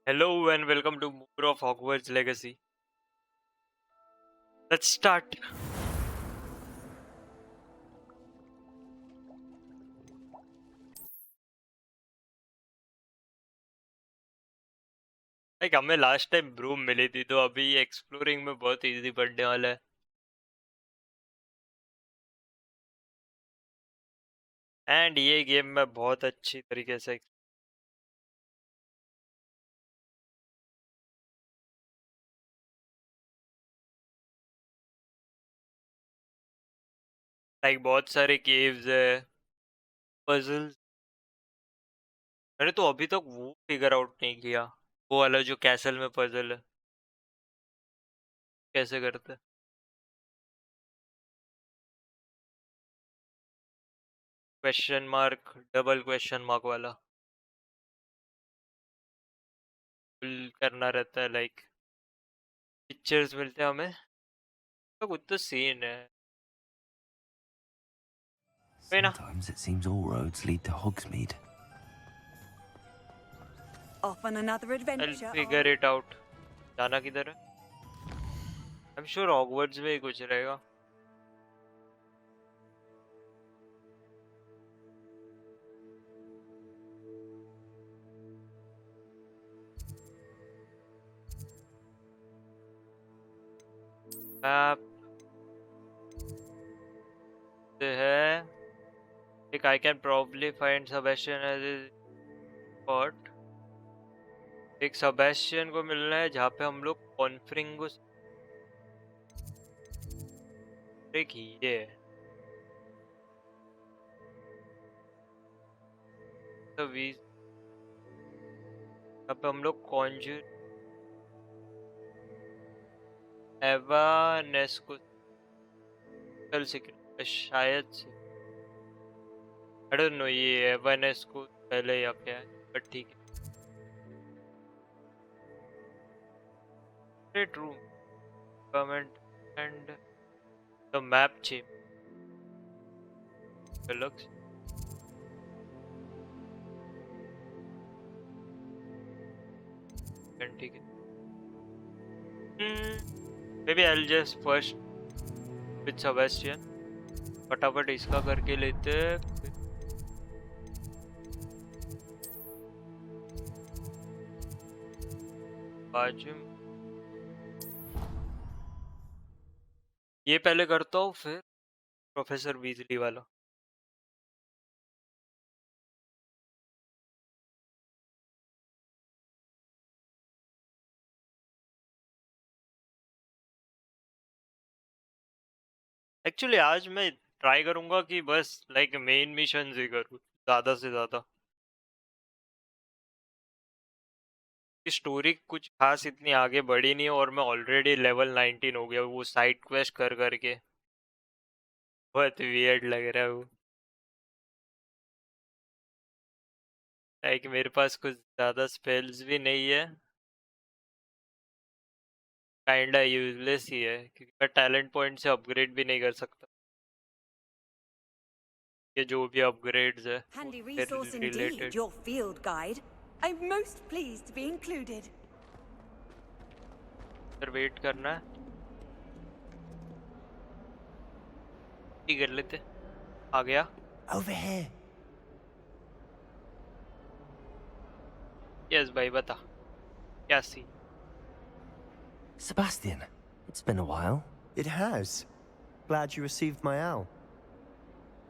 Hello and welcome to more of Hogwarts Legacy. Let's start. हमें last time broom मिली थी तो अभी exploring में बहुत इजी पड़ने वाला है। एंड ये गेम में बहुत अच्छी तरीके से बहुत सारे केव्स है, पजल्स। मैंने तो अभी तक वो फिगर आउट नहीं किया, वो वाला जो कैसल में पजल है कैसे करते हैं। Question mark, double question mark वाला फुल करना रहता है। पिक्चर्स मिलते हैं हमें, तो कुछ तो सीन है। कोई ना, Sometimes it seems all roads lead to Hogsmeade. Off on another I'll adventure. figure it out. जाना किधर है? I'm sure Hogwarts में ही कुछ रहेगा। मैप से है। एक I can probably find Sebastian as his spot। एक Sebastian को मिलना है जहाँ पे हम लोग कॉन्फ्रिंगो एक ये है। तो वी यहाँ पे हम लोग कॉन्जर एवानेस्को चल सके शायद से। I don't know ये एवानेस्को पहले या क्या है, बट ठीक है। Great room, comment and the map change looks। ठीक है। Maybe I'll just first with Sebastian। फटाफट इसका करके लेते हैं। बाजू ये पहले करता हूँ, फिर प्रोफेसर वीजली वाला। एक्चुअली आज मैं ट्राई करूंगा कि बस मेन मिशन ही करूँ ज्यादा से ज्यादा। स्टोरी कुछ खास इतनी आगे बढ़ी नहीं है और मैं ऑलरेडी लेवल 19 हो गया वो साइड क्वेस्ट कर करके। बहुत वियर्ड लग रहा है वो। मेरे पास कुछ ज्यादा स्पेल्स भी नहीं है। काइंडा यूजलेस ही है क्योंकि मैं टैलेंट पॉइंट से अपग्रेड भी नहीं कर सकता। ये जो भी अपग्रेड्स है वो Handy resource indeed, related. your field guide. I'm most pleased to be included. फिर वेट करना है, ठीक कर लेते। आ गया। Over here. यस भाई बता क्या सी। Sebastian, it's been a while. It has. Glad you received my owl.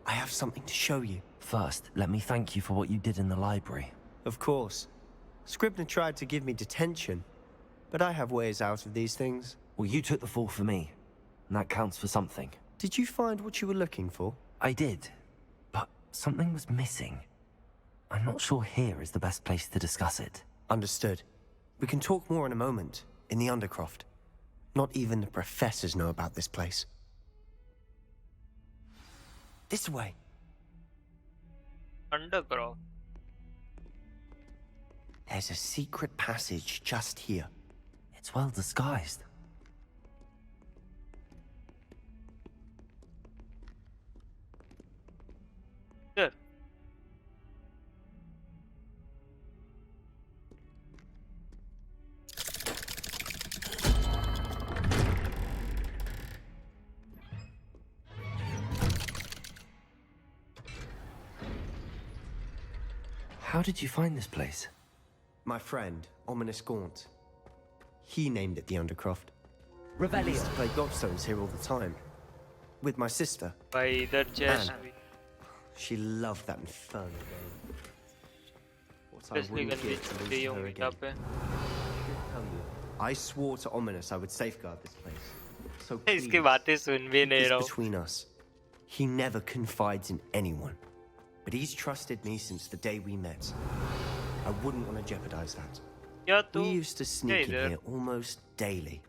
I have something to show you. First, let me thank you for what you did in the library. Of course. Scribner tried to give me detention, but I have ways out of these things. Well, you took the fall for me, and that counts for something. Did you find what you were looking for? I did, but something was missing. I'm not sure here is the best place to discuss it. Understood. We can talk more in a moment, in the Undercroft. Not even the professors know about this place. This way. Underground. There's a secret passage just here. It's well disguised. Sir How did you find this place? My friend, Ominous Gaunt. He named it the Undercroft. We Revelio. used to play gobstones here all the time. With my sister. भाई इधर chest Anna. भी She loved that infernal game. What I specially wouldn't गंदी give to चीज lose गई her होंगी again. यहाँ पे Tell you, I swore to Ominous I would safeguard this place. So इसकी please, बातें सुन भी keep नहीं this रहा हूँ between us. He never confides in anyone. But he's trusted me since the day we met. I wouldn't want to jeopardize that. क्या तू We used to sneak in इधर here almost daily.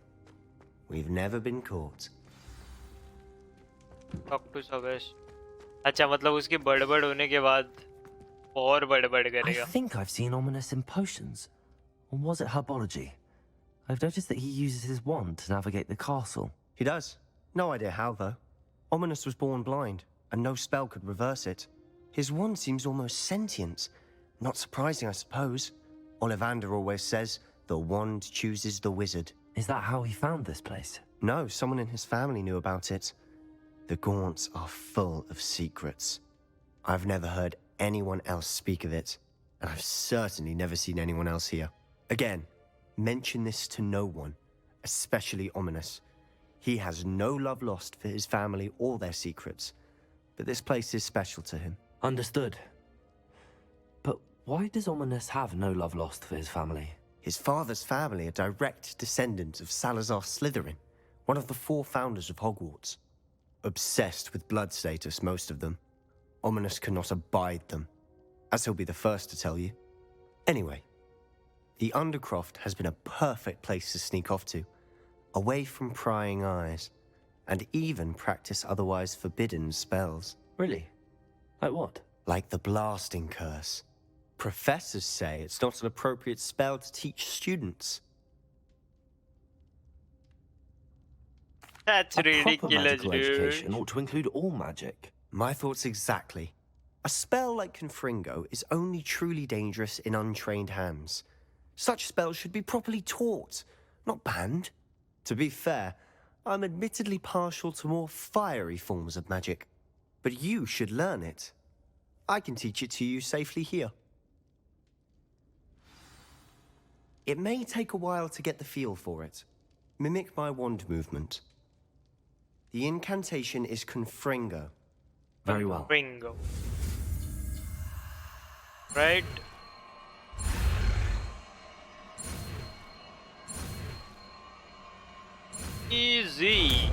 We've never been caught. Talk to सवेश अच्छा मतलब उसकी बड़बड़ होने के बाद और बड़बड़ I करेगा think I've seen Ominous in potions. Or was it herbology? I've noticed that he uses his wand to navigate the castle. He does. No idea how, though. Ominous was born blind, and no spell could reverse it. His wand seems almost sentient. Not surprising, I suppose. Ollivander always says, the wand chooses the wizard. Is that how he found this place? No, someone in his family knew about it. The Gaunts are full of secrets. I've never heard anyone else speak of it, and I've certainly never seen anyone else here. Again, mention this to no one, especially Ominous. He has no love lost for his family or their secrets, but this place is special to him. Understood. But why does Ominous have no love lost for his family? His father's family are direct descendants of Salazar Slytherin, one of the 4 founders of Hogwarts. Obsessed with blood status, most of them. Ominous cannot abide them, as he'll be the first to tell you. Anyway, the Undercroft has been a perfect place to sneak off to, away from prying eyes, and even practice otherwise forbidden spells. Really? Like what? Like the blasting curse. Professors say it's not an appropriate spell to teach students. That's A proper ridiculous, magical education dude. ought to include all magic. My thoughts exactly. A spell like Confringo is only truly dangerous in untrained hands. Such spells should be properly taught, not banned. To be fair, I'm admittedly partial to more fiery forms of magic. But you should learn it. I can teach it to you safely here. It may take a while to get the feel for it. Mimic my wand movement. The incantation is Confringo. Very well. Bingo. Right. Easy.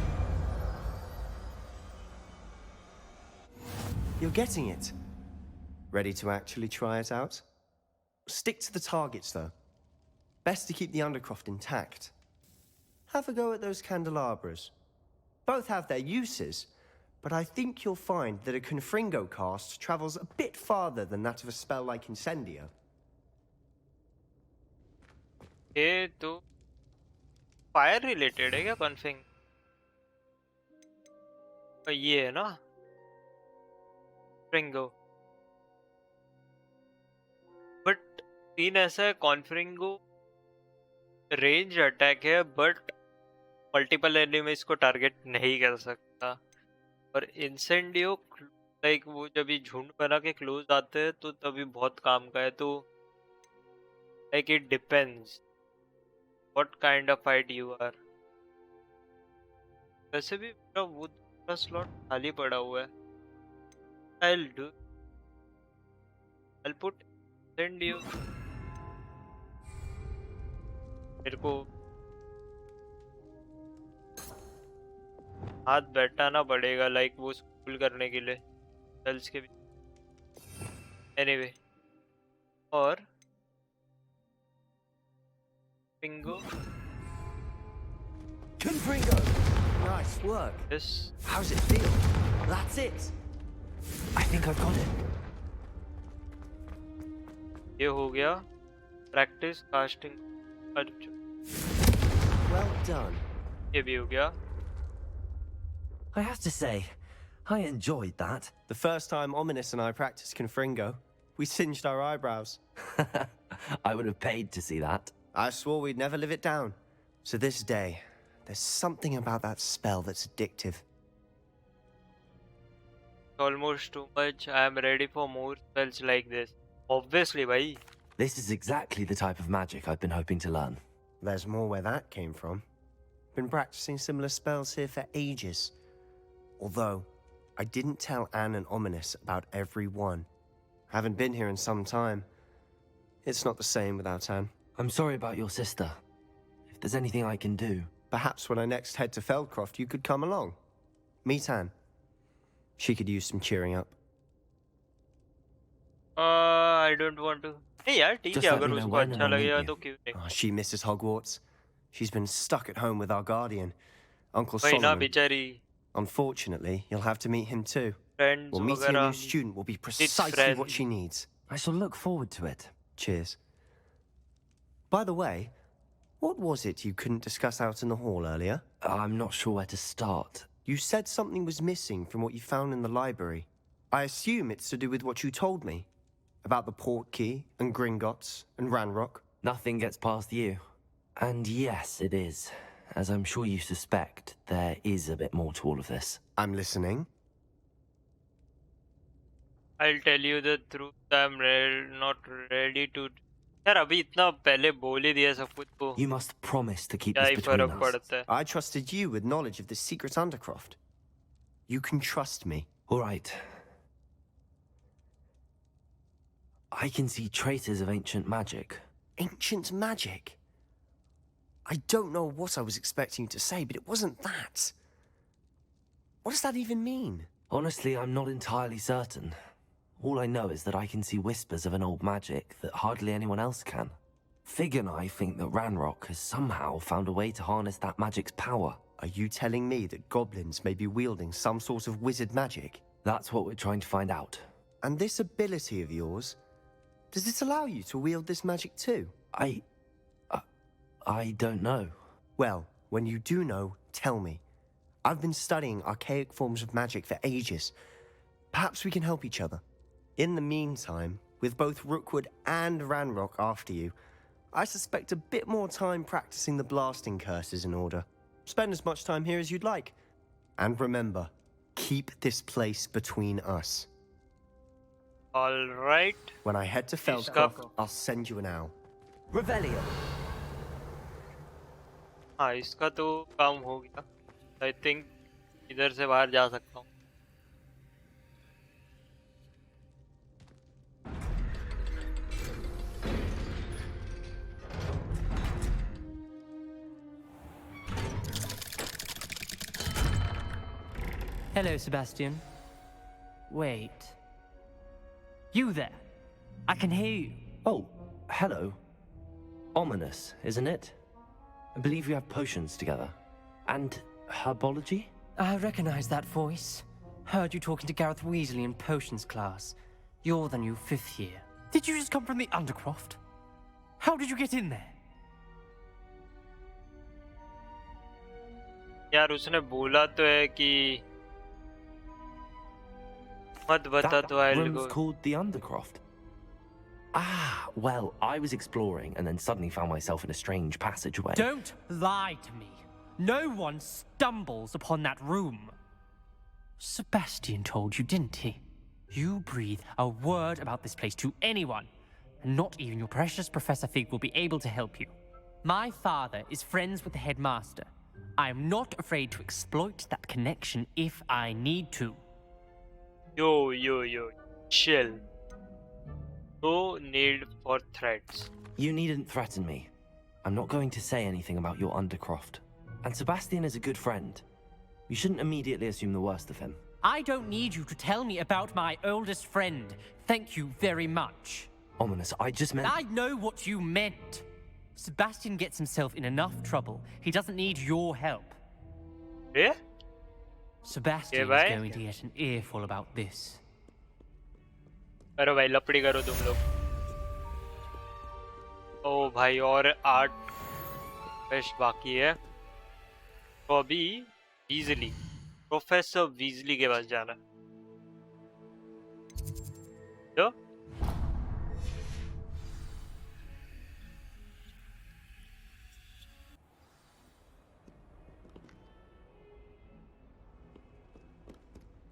You're getting it. Ready to actually try it out? Stick to the targets, though. Best to keep the Undercroft intact. Have a go at those candelabras. Both have their uses, but I think you'll find that a Confringo cast travels a bit farther than that of a spell like Incendio. ये तो fire related है क्या config ये है ना फ्रिंगो but scene ऐसा है कॉन्फ्रिंगो range attack है बट मल्टीपल एनिमीज को टारगेट नहीं कर सकता और इंसेंडियो लाइक वो जब ये झुंड बना के क्लोज आते हैं तो तभी बहुत काम का है तो like it depends what kind of fight you are वैसे भी मेरा वो दूसरा स्लॉट खाली पड़ा हुआ है I'll do I'll put इंसेंडियो मेरे को हाथ बैठाना पड़ेगा लाइक वो स्कूल करने के लिए सेल्स के भी एनीवे और पिंगो Confringo! Nice work. Yes How's it feel? That's it. I think I've got it. ये हो गया प्रैक्टिस कास्टिंग Well done. ये भी हो गया I have to say, I enjoyed that. The first time Ominous and I practiced Confringo, we singed our eyebrows. I would have paid to see that. I swore we'd never live it down. To this day, there's something about that spell that's addictive. almost too much I am ready for more spells like this obviously भाई. This is exactly the type of magic I've been hoping to learn. There's more where that came from. Been practicing similar spells here for ages. Although, I didn't tell Anne and Ominous about every one. Haven't been here in some time. It's not the same without Anne. I'm sorry about your sister. If there's anything I can do... Perhaps when I next head to Feldcroft, you could come along. Meet Anne. She could use some cheering up. I don't want to. नहीं यार ठीक Just है let अगर me know उसको when and अच्छा I'll meet लगेगा you. तो क्यों नहीं. Oh, she misses Hogwarts. She's been stuck at home with our guardian, Uncle वही ना Solomon. बेचारी. Unfortunately, you'll have to meet him too. Friends Well, meeting a वगैरह. new student will be precisely friends. what she needs. I shall look forward to it. Cheers. By the way, what was it you couldn't discuss out in the hall earlier? I'm not sure where to start. You said something was missing from what you found in the library. I assume it's to do with what you told me. About the port key, and Gringotts, and Ranrock. Nothing gets past you. And yes, it is. As I'm sure you suspect, there is a bit more to all of this. I'm listening. I'll tell you the truth. I'm not ready to. यार अभी इतना पहले बोल ही दिया सब कुछ तो You must promise to keep क्या this ही between फर्क us. पड़ता है. I trusted you with knowledge of the secret Undercroft. You can trust me. All right. I can see traces of ancient magic. Ancient magic? I don't know what I was expecting you to say, but it wasn't that. What does that even mean? Honestly, I'm not entirely certain. All I know is that I can see whispers of an old magic that hardly anyone else can. Fig and I think that Ranrock has somehow found a way to harness that magic's power. Are you telling me that goblins may be wielding some sort of wizard magic? That's what we're trying to find out. And this ability of yours, does it allow you to wield this magic too? I don't know. Well, when you do know, tell me. I've been studying archaic forms of magic for ages. Perhaps we can help each other. In the meantime, with both Rookwood and Ranrock after you, I suspect a bit more time practicing the blasting curses in order. Spend as much time here as you'd like. And remember, keep this place between us. All right. When I head to Feldcroft, I'll send you an owl. Revelio! हाँ इसका तो काम हो गया. I think इधर से बाहर जा सकता हूँ. Hello, Sebastian. Wait. You there? I can hear you. Oh, hello. Ominous, isn't it? I believe you have potions together. And herbology? I recognize that voice. Heard you talking to Gareth Weasley in potions class. You're the new 5th year. Did you just come from the Undercroft? How did you get in there? यार उसने बोला तो है कि मत बता That तो I'll room's go. called the Undercroft. Ah, well, I was exploring and then suddenly found myself in a strange passageway. Don't lie to me. No one stumbles upon that room. Sebastian told you, didn't he? You breathe a word about this place to anyone, and not even your precious Professor Fig will be able to help you. My father is friends with the headmaster. I am not afraid to exploit that connection if I need to. Yo, chill. No need for threats. You needn't threaten me. I'm not going to say anything about your Undercroft. And Sebastian is a good friend. You shouldn't immediately assume the worst of him. I don't need you to tell me about my oldest friend. Thank you very much. Ominous, I just meant... I know what you meant. Sebastian gets himself in enough trouble. He doesn't need your help. Yeah? Sebastian is bhai? going to get an earful about this. करो भाई लपड़ी करो तुम लोग. ओ भाई और 8 test बाकी है. तो अभी वीजली प्रोफेसर वीजली के पास जाना. जो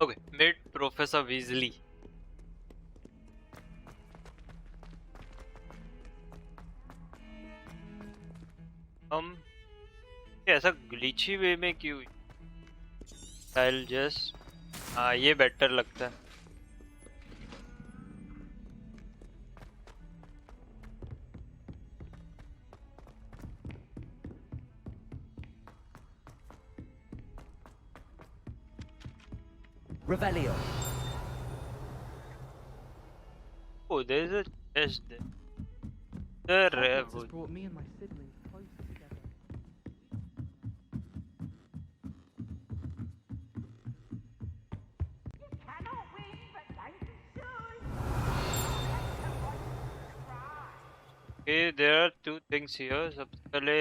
ओके meet प्रोफेसर वीजली. हम ये ऐसा ग्लिची वे में क्यों? I'll just हाँ ये बेटर लगता है। Revelio. Oh, there's a chest there. The Hogwarts has rev. brought me and my siblings closer together. Okay, there are two things here. सबसे पहले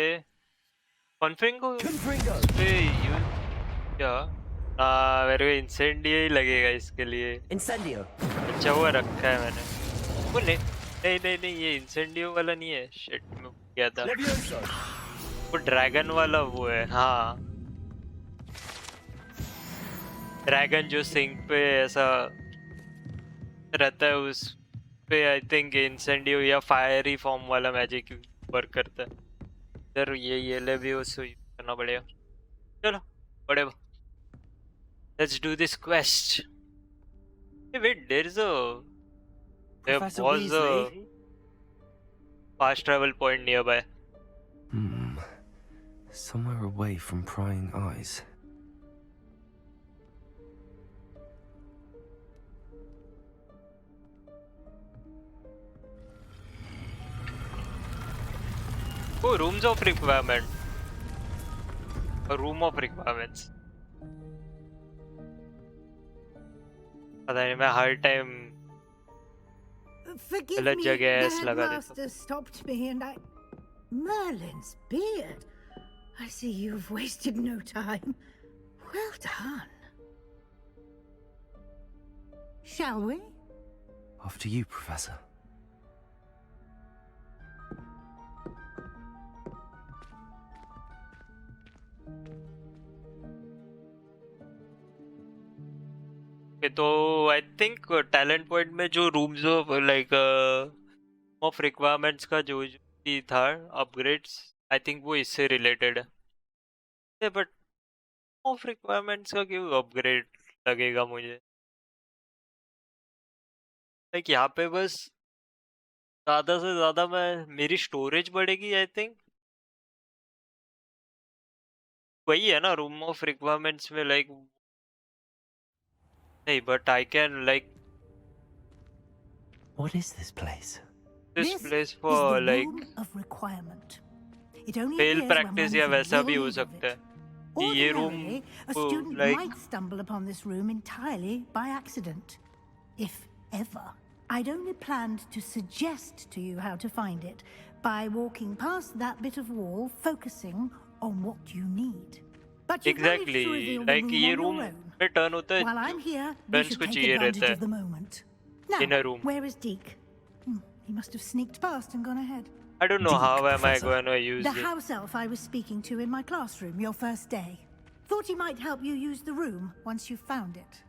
कॉन्फ्रिंगो Confringo. पे यूज क्या? मेरे को इंसेंडियो ही लगेगा इसके लिए। Incendio. अच्छा वो रखा है मैंने। वो नहीं नहीं नहीं नहीं ये इंसेंडियो वाला नहीं है। शिट मैं भूल गया था। Levioso. वो ड्रैगन वाला वो है। हाँ ड्रैगन जो सिंक पे ऐसा रहता है उस पे आई थिंक इंसेंडियो या फायरी फॉर्म वाला मैजिक वर्क करता है। इधर ये लेवियोसो यूज करना पड़ेगा। चलो बड़े let's do this quest. Wait there is there Professor was a Weasley. fast travel point nearby. Somewhere away from prying eyes. Oh, rooms of requirement. A room of requirements. पता नहीं मैं हर टाइम Forgive गलत me, जगह the ऐस लगा देता headmaster stopped me and I... Merlin's beard. I see you've wasted no time. Well done. Shall we? After you, Professor. तो I think talent point में जो rooms of like of requirements का जो भी था अपग्रेड्स आई थिंक वो इससे related है बट ऑफ रिक्वायरमेंट्स का क्यों अपग्रेड लगेगा मुझे लाइक यहाँ पे बस ज़्यादा से ज़्यादा मैं मेरी स्टोरेज बढ़ेगी आई थिंक वही है ना रूम ऑफ रिक्वायरमेंट्स में लाइक नहीं but I can like What is this place? this place is for the like room of requirement. It only fail appears when practice one या is in वैसा भी real हो need of सकता it. है कि ये room Ordinarily, a को student like might stumble upon this room entirely by accident, if ever. I'd only planned to suggest to you how to find it by walking past that bit of wall, focusing on what you need. But you've managed exactly to reveal like the room ये on room your own. में turn होता है While I'm here, we friends should को take चाहिए advantage रहता of the है moment. Now, in a room where is Deke? He must have sneaked past and gone ahead. I don't know how Deke, am I Professor. going to use The it house elf I was speaking to in my classroom your first day. Thought he might help you use the room once you've found it.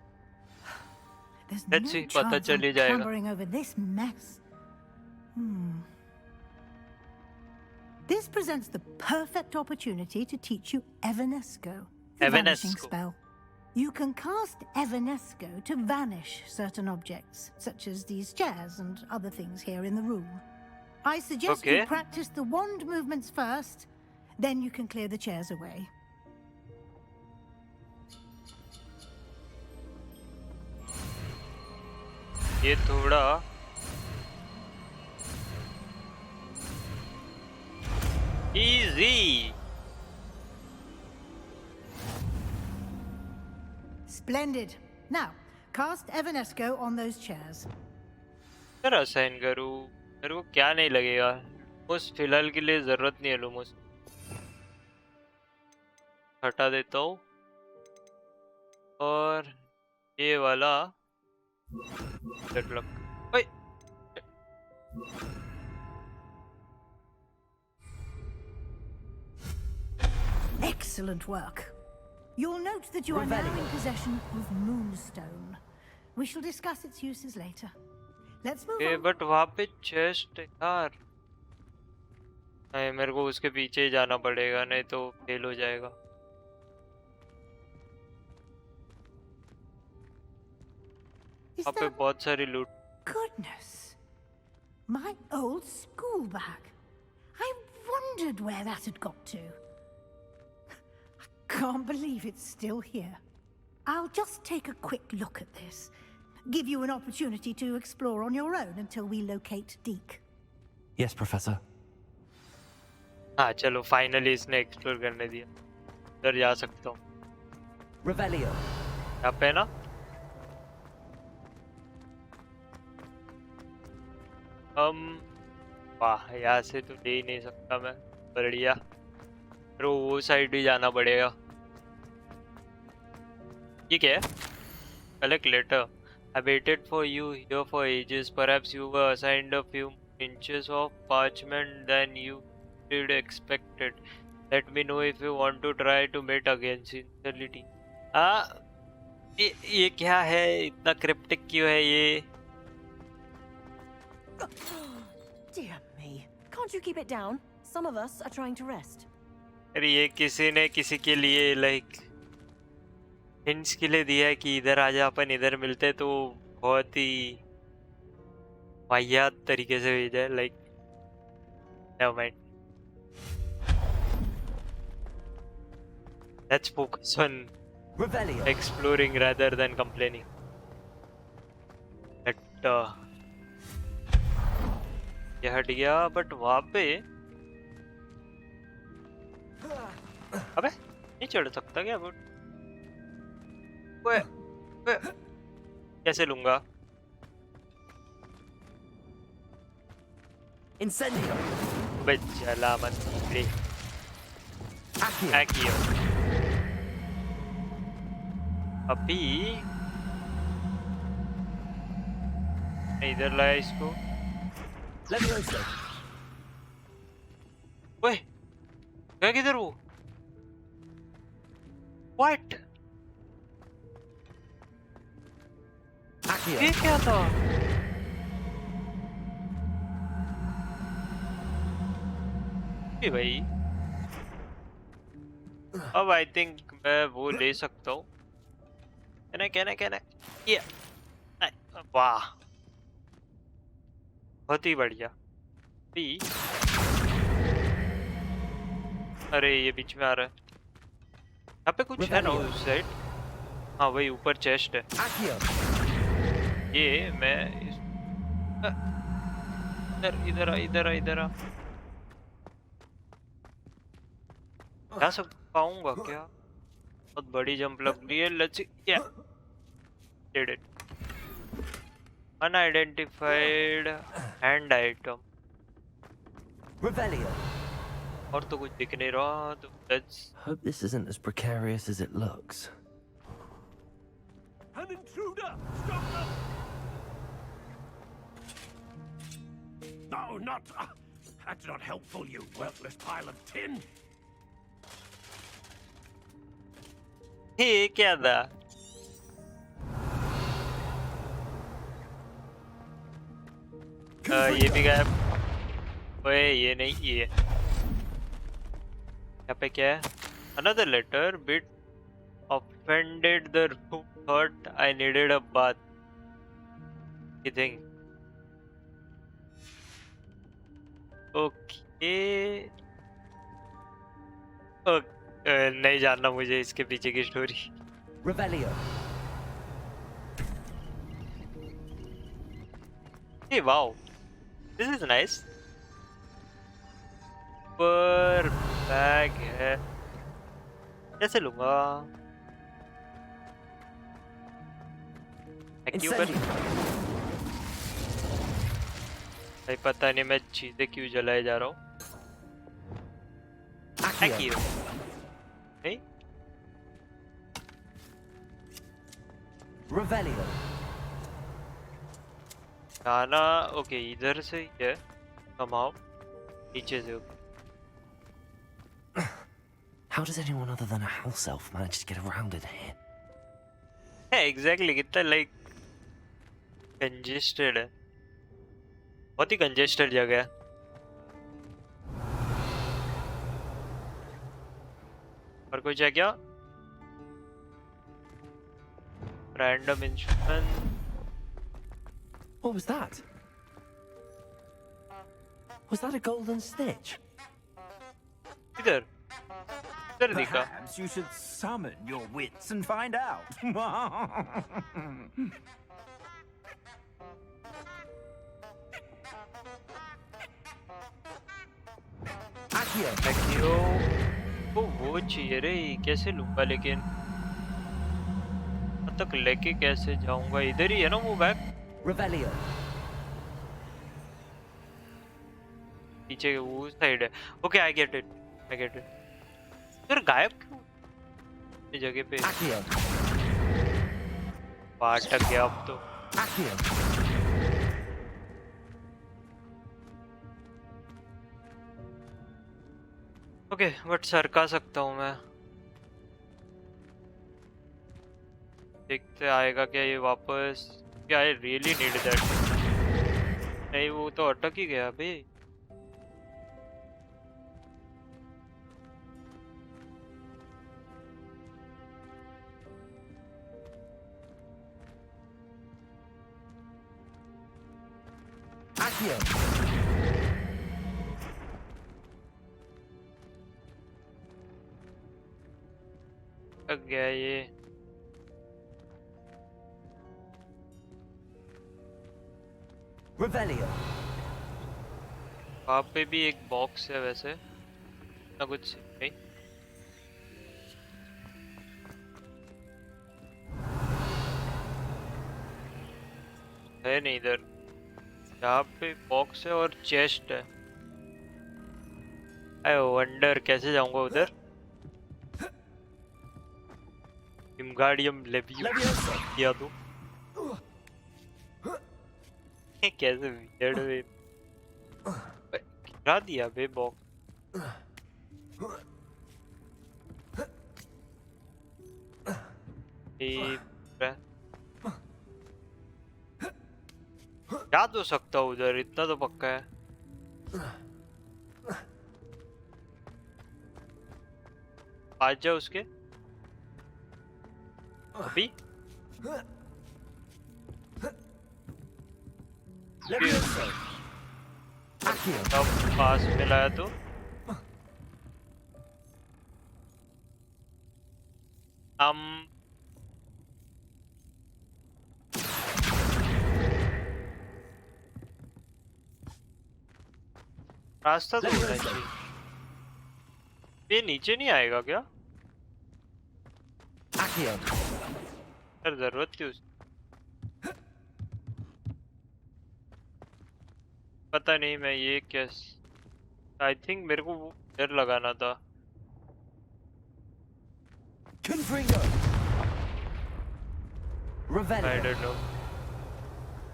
There's Let's no see, पता chance चल ही I'm जाएगा। clambering over this mess. This presents the perfect opportunity to teach you Evanesco, the vanishing Evanesco. spell. You can cast Evanesco to vanish certain objects, such as these chairs and other things here in the room. I suggest you Okay. practice the wand movements first, then you can clear the chairs away. ये थोड़ा easy Splendid. Now, cast Evanesco on those chairs. यार assign करूँ मेरे को क्या नहीं लगेगा Lumos फिलहाल के लिए जरूरत नहीं है लूमोस हटा देता हूँ और ये वाला डेडलॉक ओए Excellent work. You'll note that you are now in possession of Moonstone. We shall discuss its uses later. Let's move okay on. But वहाँ पे चेस्ट यार नहीं, मेरे को उसके पीछे ही जाना पड़ेगा, नहीं तो फेल हो जाएगा। Is वहाँ पे that बहुत सारी लूट। goodness? My old school bag. I wondered where that had got to. I can't believe it's still here. I'll just take a quick look at this. Give you an opportunity to explore on your own until we locate Deke. Yes, Professor. हाँ चलो, finally इसने explore करने दिया। उधर जा सकता हूँ। Revelio. यहाँ पे ना हम, वाह, यहाँ से तो ले ही नहीं सकता मैं। बढ़िया, फिर वो साइड भी जाना पड़ेगा। ये क्या है? Collect letter. I waited for you here for ages. Perhaps you were assigned a few inches of parchment than you did expected. Let me know if you want to try to meet again. Sincerely. ये क्या है? इतना cryptic क्यों है ये? Dear me. Can't you keep it down? Some of us are trying to rest. अरे ये किसी ने किसी के लिए लाइक हिंट्स के लिए दिया है कि इधर आजा, अपन इधर मिलते, तो बहुत ही वाहियात तरीके से भेजा है। Like never mind, let's focus on Revelio. exploring rather than complaining. But ये हट गया, बट वहाँ पे अबे नहीं चढ़ सकता क्या? बट कैसे लूंगा? Incendio. अबे चला मत रे। Accio. Accio। अभी मैं इधर लाया इसको। Levioso. ओए, गया किधर वो? What? Accio. ये क्या था? ये भाई, अब आई थिंक मैं वो ले सकता हूँ। कहना ये, वाह, बहुत ही बढ़िया। भी, अरे ये बीच में आ रहा है। यहाँ पे कुछ है ना उस साइड? हाँ वही ऊपर चेस्ट है। Accio. ये मैं इधर आ। जा सक पाऊंगा क्या? बहुत बड़ी जंप लग रही है। लेट्स सी, या did it. Unidentified hand item. Revelio. और तो कुछ दिख नहीं रहा, तो let's. Hope this isn't as precarious as it looks. An intruder! Stop them! No, not... that's not helpful, you worthless pile of tin! ये क्या था? ये भी गायब। ओए ये नहीं, ये यहाँ पे क्या है? Another letter. Bit offended, the room thought I needed a bath. You think? Okay. नहीं जानना मुझे इसके पीछे की story. Revelio. Hey, wow. This is nice. पर बैग है, कैसे लूंगा? क्यों कर? भाई पता नहीं मैं चीजें क्यों जलाए जा रहा हूँ। Accio. नहीं? Revelio. गाना ओके, इधर से ही है somehow, नीचे से। How does anyone other than a house elf manage to get around in here? Exactly, कितना लाइक कंजेस्टेड है, बहुत ही कंजेस्टेड जगह है। कोई चाहिए क्या? Random instrument. What was that? Was that a golden stitch? इधर इधर दिखा. Perhaps you should summon your wits and find out. Accio. वो चाहिए रे. कैसे लूंगा लेकिन? अब तक लेके कैसे जाऊंगा? इधर ही है ना वो बैग? Revelio. पीछे वो साइड है. Okay I get it. फिर गायब क्यों इस जगह पे? Accio. पाटक गया अब तो. Accio. ओके बट सरका सकता हूँ मैं. देखते आएगा क्या ये वापस. क्या आई रियली नीड दैट. नहीं वो तो अटक ही गया भाई. Accio. अटक गया ये. Revelio. वहाँ पे भी एक बॉक्स है वैसे. ना कुछ नहीं. है नहीं इधर. यहाँ पे बॉक्स है और चेस्ट है. आई वंडर कैसे जाऊंगा उधर. विंगार्डियम लेवियोसा किया तो. कैसे वियर्ड वे. गिरा दिया बे बॉक्स. जा तो सकता हूँ उधर. इतना तो पक्का है. आ जा उसके अभी. तब पास में लाया तो. हम रास्ता तो होना चाहिए. ये नीचे नहीं आएगा क्या? यार जरूरत थी उस. पता नहीं मैं ये कैसे. आई थिंक मेरे को वो डर लगाना था. Confringo. I Revelio. don't know.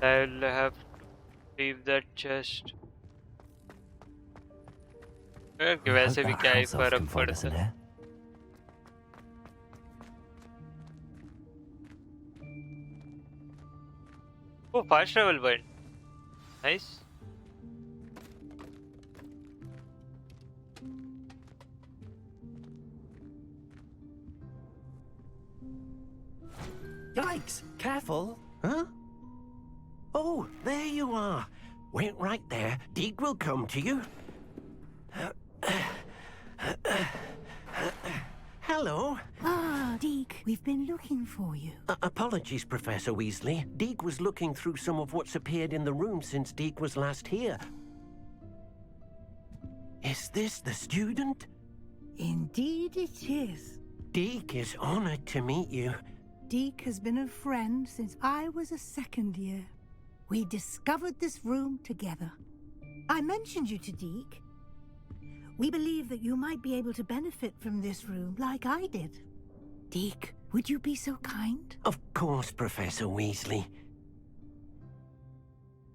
I'll have to leave that chest. कि वैसे भी क्या ही फर्क पड़ता है. Oh, fast travel button. Nice. Yikes! Careful! Huh? Oh, there you are. Wait right there. Deke will come to you. Hello. Ah, Deke, we've been looking for you. Apologies, Professor Weasley. Deke was looking through some of what's appeared in the room since Deke was last here. Is this the student? Indeed it is. Deke is honored to meet you. Deke has been a friend since I was a second year. We discovered this room together. I mentioned you to Deke. We believe that you might be able to benefit from this room like I did. Deke, would you be so kind? Of course, Professor Weasley.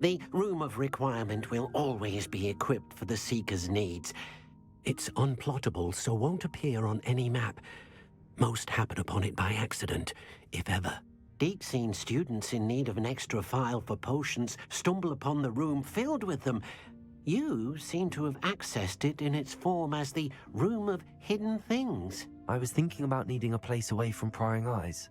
The Room of Requirement will always be equipped for the Seeker's needs. It's unplottable, so won't appear on any map. Most happen upon it by accident, if ever. Deke's seen students in need of an extra file for potions stumble upon the room filled with them. You seem to have accessed it in its form as the Room of Hidden Things. I was thinking about needing a place away from prying eyes.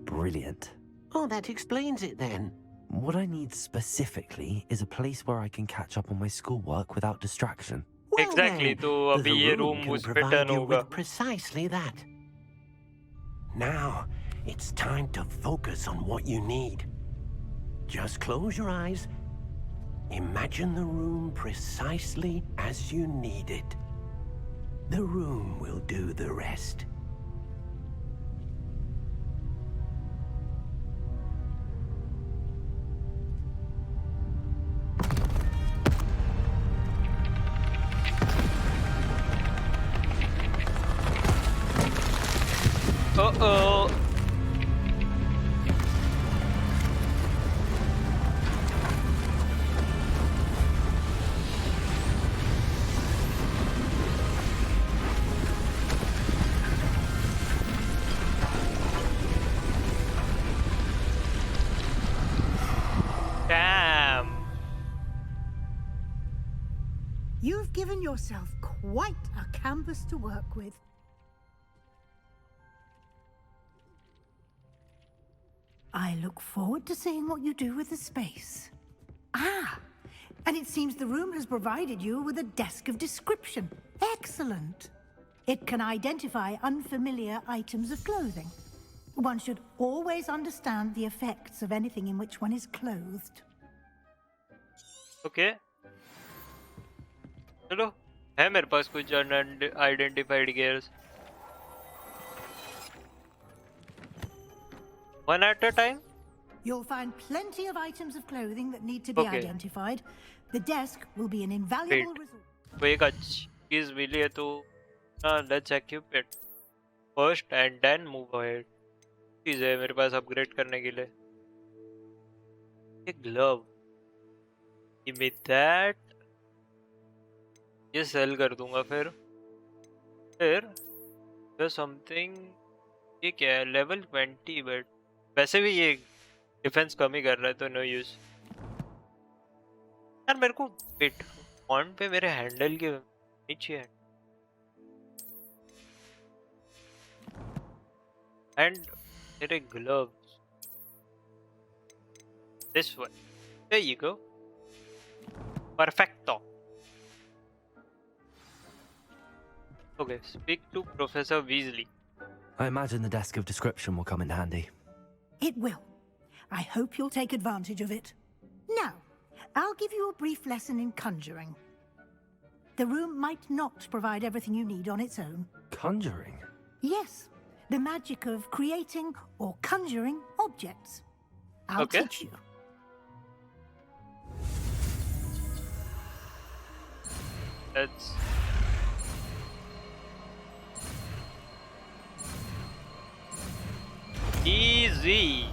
Brilliant. Oh, that explains it then. What I need specifically is a place where I can catch up on my schoolwork without distraction. Well Exactly, then, तो the अभी ये room room can उस पे provide turn you होगा. with precisely that. Now, it's time to focus on what you need. Just close your eyes. Imagine the room precisely as you need it. The room will do the rest. Uh-oh. Damn. You've given yourself quite a canvas to work with. I look forward to seeing what you do with the space. Ah, and it seems the room has provided you with a desk of description. Excellent. It can identify unfamiliar items of clothing. One should always understand the effects of anything in which one is clothed. Okay. चलो है मेरे पास कुछ unidentified gears. One at a time? You'll find plenty of items of clothing that need to be Okay. identified. The desk will be an invaluable Wait. resource. तो एक अच्छी चीज मिली है तो let's equip it first and then move ahead. चीज है मेरे पास upgrade करने के लिए. एक glove. Give me that. ये सेल कर दूंगा फिर समथिंग. ये क्या है? लेवल 20 बट वैसे भी ये डिफेंस कम ही कर रहा है तो नो यूज. यार मेरे को वेट ऑन पे मेरे हैंडल के नीचे है एंड मेरे gloves. This one. There you go. Perfecto. Okay, speak to Professor Weasley. I imagine the desk of description will come in handy. It will. I hope you'll take advantage of it. Now, I'll give you a brief lesson in conjuring. The room might not provide everything you need on its own. Conjuring? Yes, the magic of creating or conjuring objects. I'll Okay. teach you. That's easy.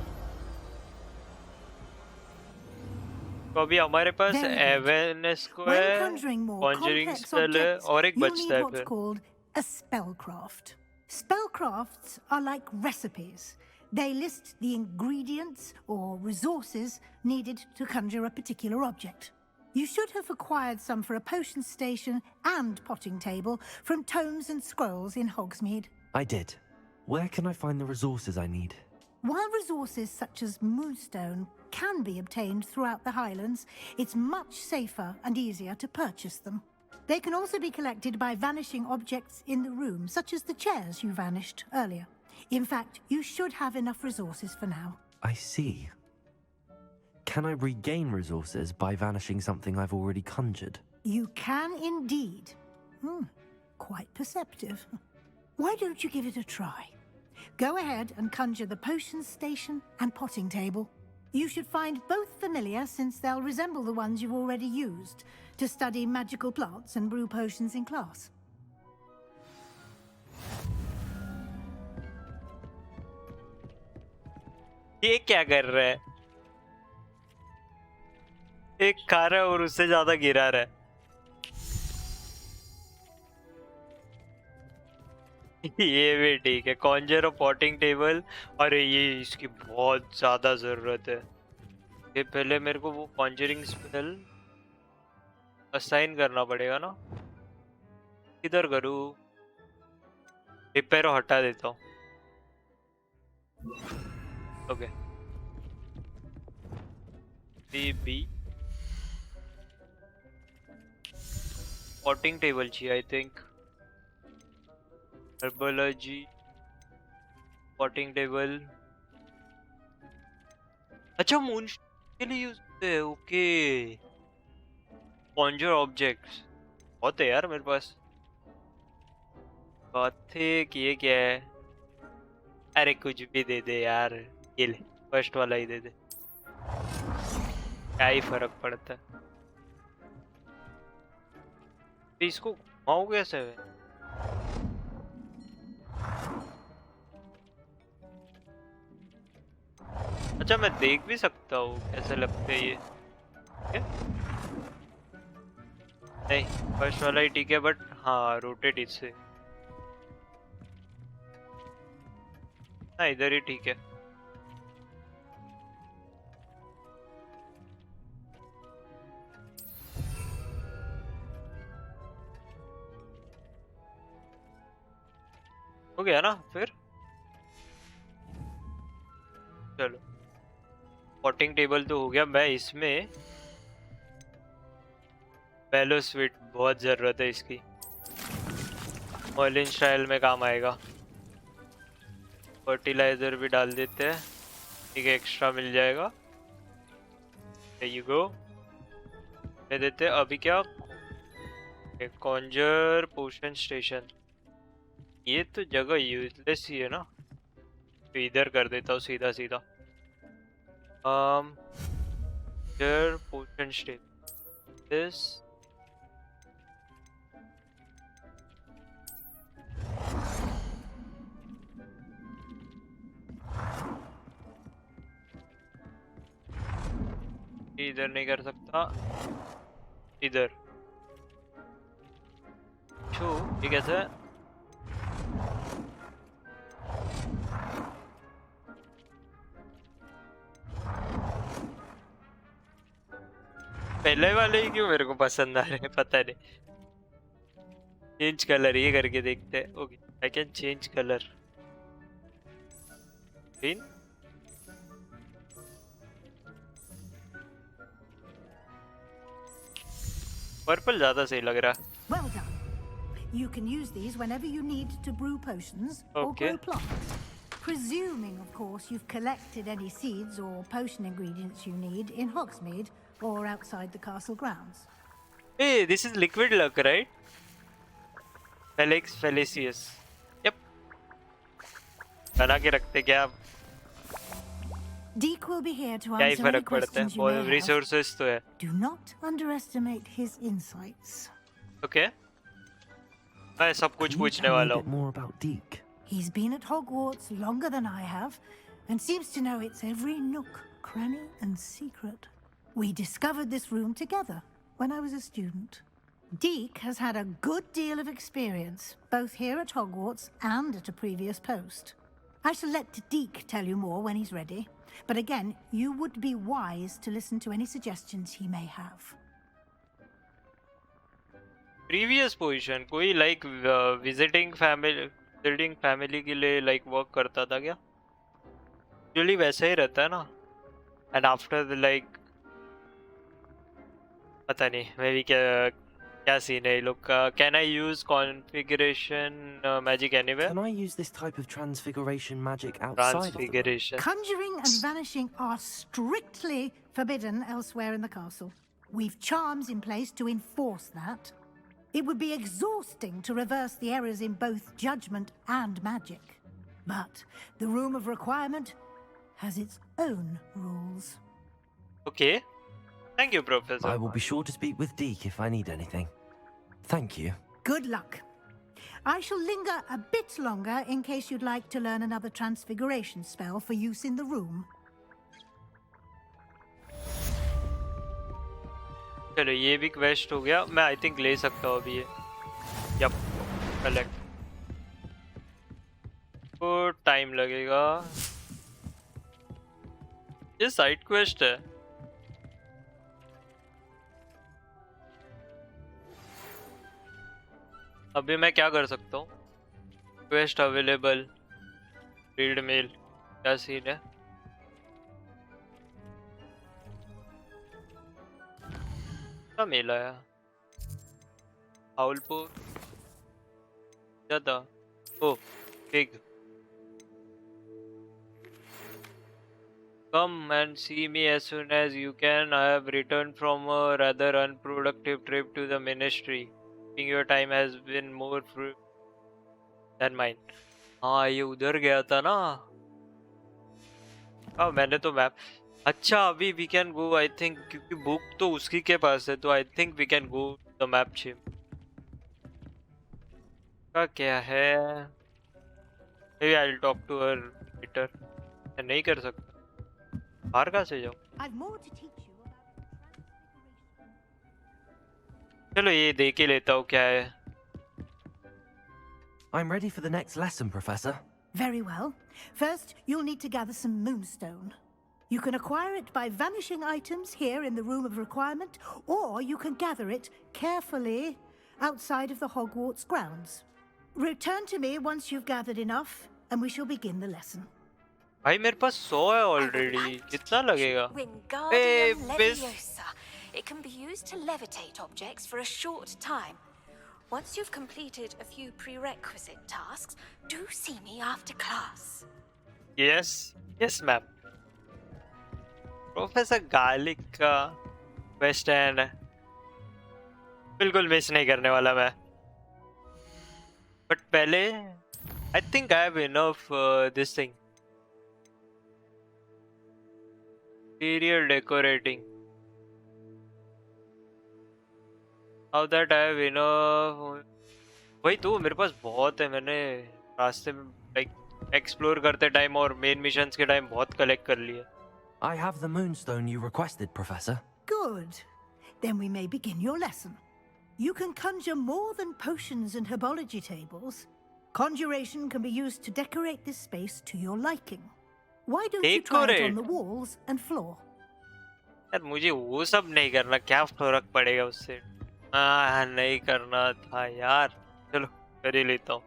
तो अभी हमारे पास Very good. Awareness को When है, conjuring more Conjuring complex spell है objects, और एक you'll बचता need है what's फिर. called a spellcraft. Spellcrafts are like recipes. They list the ingredients or resources needed to conjure a particular object. You should have acquired some for a potion station and potting table from tomes and scrolls in Hogsmeade. I did. Where can I find the resources I need? While resources such as moonstone can be obtained throughout the Highlands, it's much safer and easier to purchase them. They can also be collected by vanishing objects in the room, such as the chairs you vanished earlier. In fact, you should have enough resources for now. I see. Can I regain resources by vanishing something I've already conjured? You can indeed. Quite perceptive. Why don't you give it a try? Go ahead and conjure the potion station and potting table. You should find both familiar, since they'll resemble the ones you've already used to study magical plants and brew potions in class. ये क्या कर रहा है? एक खा रहा है और उससे ज्यादा गिरा रहा है. ये भी ठीक है. कॉन्जर और पॉटिंग टेबल. अरे ये इसकी बहुत ज्यादा जरूरत है. ये पहले मेरे को वो कॉन्जरिंग स्पेल असाइन करना पड़ेगा ना. किधर करूँ? रिपेयर हटा देता हूँ। ओके बी पॉटिंग टेबल चाहिए I think. Herbology potting table. अच्छा मून के लिए यूज होते हैं। ओके कॉन्जर ऑब्जेक्ट्स बहुत है यार मेरे पास। गॉथिक ये क्या है? अरे कुछ भी दे दे यार। ये ले फर्स्ट वाला ही दे दे, क्या ही फर्क पड़ता है। तो इसको घुमाओ कैसे? अच्छा मैं देख भी सकता हूँ कैसे लगते हैं ये? क्या? नहीं फर्स्ट वाला ही ठीक है बट हाँ रोटेट इससे। हाँ इधर ही ठीक है। हो गया ना फिर? चलो पॉटिंग टेबल तो हो गया। मैं इसमें बेलो स्वीट बहुत जरूरत है इसकी, मर्लिन स्टाइल में काम आएगा। फर्टिलाइजर भी डाल देते हैं, ठीक है एक्स्ट्रा मिल जाएगा। There you go। दे देते हैं अभी क्या? कॉन्जर पोशन स्टेशन। ये तो जगह यूजलेस ही है ना, तो इधर कर देता हूँ सीधा सीधा। पोशन स्टेशन दिस। इधर नहीं कर सकता, इधर छू। ये कैसे है? पहले वाले ही क्यों मेरे को पसंद आ रहे हैं पता नहीं। चेंज कलर ये करके देखते हैं। Okay I can change colour. Green purple ज्यादा सही लग रहा है। Well done. You can use these whenever you need to brew potions or Okay. grow plants. Presuming, of course, you've collected any seeds or potion ingredients you need in Hogsmeade or outside the castle grounds. Hey, this is liquid luck, right? Felix Felicius. Yep. बना के रखते क्या? Deek will be here to क्या ही answer any फर्क पड़ता है? questions you may have. Resources तो है। Do not underestimate his insights. Okay मैं सब कुछ Can you पूछने tell me वाला a bit हूँ। more about Deke? He's been at Hogwarts longer than I have, and seems to know its every nook, cranny, and secret. We discovered this room together when I was a student. Deke has had a good deal of experience, both here at Hogwarts and at a previous post. I shall let Deke tell you more when he's ready, but again, you would be wise to listen to any suggestions he may have. Previous position कोई like visiting family के लिए like work करता था क्या? Usually वैसा ही रहता है ना। एंड आफ्टर लाइक पता नहीं मैं भी क्या क्या सीन है ये लोग का। Can I use configuration magic anywhere? Can I use this type of transfiguration magic outside of the room? Transfiguration Conjuring and vanishing are strictly forbidden elsewhere in the castle. We've charms in place to enforce that. It would be exhausting to reverse the errors in both judgment and magic. But the Room of Requirement has its own rules. Okay thank you I professor. will be sure to speak with Deke if I need anything. Thank you. Good luck. I shall linger a bit longer in case you'd like to learn another transfiguration spell for use in the room. चलो ये भी quest हो गया। मैं I think ले सकता हूँ अभी ये। Yup collect. तो टाइम लगेगा। ये साइड क्वेस्ट है। अभी मैं क्या कर सकता हूँ? रिक्वेस्ट अवेलेबल, रीड मेल, क्या सीन है? क्या मेल आया? हाउलपुर क्या था? ओ pig, come and see me as soon as you can. I have returned from a rather unproductive trip to the ministry. Thinking your time has been more than mine. हाँ ये उधर गया था ना? हाँ मैंने तो मैप, अच्छा अभी we can go I think, क्योंकि बुक तो उसकी के पास है, तो I think we can go the map chip का क्या है? May I will talk to her later. मैं नहीं कर सकता, बाहर कहाँ से जाऊँ? I've more to teach you about transfiguration. चलो ये देख ही लेता हूँ क्या है। I'm ready for the next lesson, Professor. Very well. First, you'll need to gather some moonstone. You can acquire it by vanishing items here in the Room of Requirement, or you can gather it carefully outside of the Hogwarts grounds. Return to me once you've gathered enough, and we shall begin the lesson. भाई मेरे पास 100 है already, कितना लगेगा? Wingardium miss, Leviosa. It can be used to levitate objects for a short time. Once you've completed a few prerequisite tasks, do see me after class. Yes yes ma'am. Professor garlic का best hand है, बिल्कुल miss नहीं करने वाला मैं। But पहले I think I have enough this thing, interior decorating. Now that I have enough, वही तो मेरे पास बहुत है। मैंने रास्ते में लाइक एक्सप्लोर करते टाइम और मेन मिशंस के टाइम बहुत कलेक्ट कर लिए। I have the moonstone you requested, Professor. Good. Then we may begin your lesson. You can conjure more than potions and herbology tables. Conjuration can be used to decorate this space to your liking. Why don't you try it Decorate? on the walls and floor? यार मुझे वो सब नहीं करना, क्या फर्क पड़ेगा उससे? हाँ नहीं करना था यार, चलो कर ही लेता हूँ।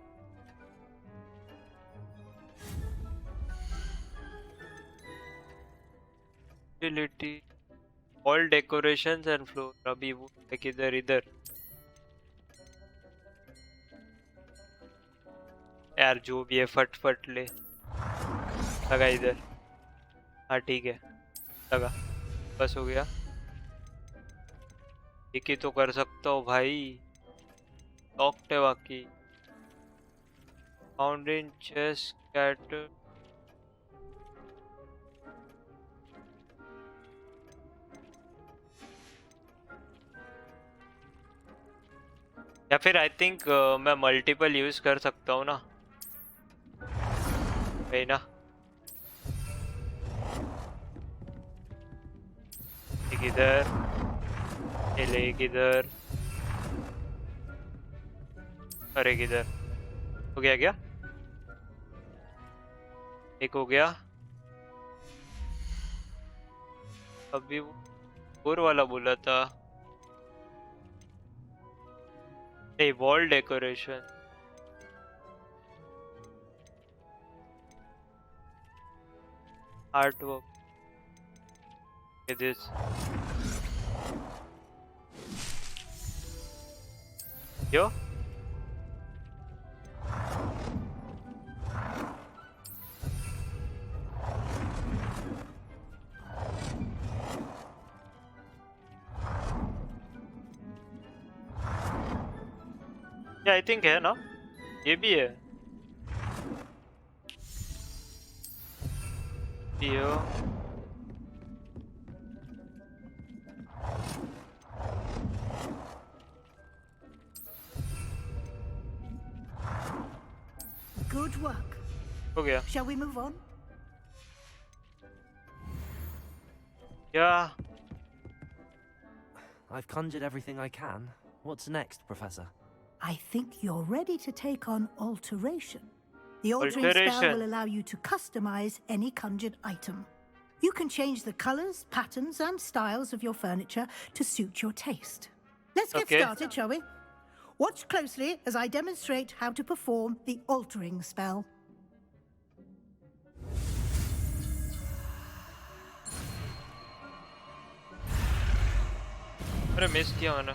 Utility, all decorations and floor, अभी वो है किधर? इधर यार, जो भी है फट फट ले लगा इधर। हाँ ठीक है, लगा, बस हो गया। एक ही तो कर सकता हूँ भाई, लॉक्ड है बाकी। फाउंड इन चेस्ट कैट, या फिर आई थिंक मैं मल्टीपल यूज कर सकता हूँ ना, वही ना? एक इधर, एक इधर, और एक इधर। हो गया क्या? एक हो गया। अभी वो और वाला बोला था, नहीं wall decoration. Art work, this yo I think है ना, ये भी है यो। Good work. हो गया Shall we move on? क्या? I've conjured everything I can. What's next, Professor? I think you're ready to take on alteration. The altering spell Alteration. will allow you to customize any conjured item. You can change the colors, patterns, and styles of your furniture to suit your taste. Let's get Okay. started, shall we? Watch closely as I demonstrate how to perform the altering spell. अरे miss किया मैंने।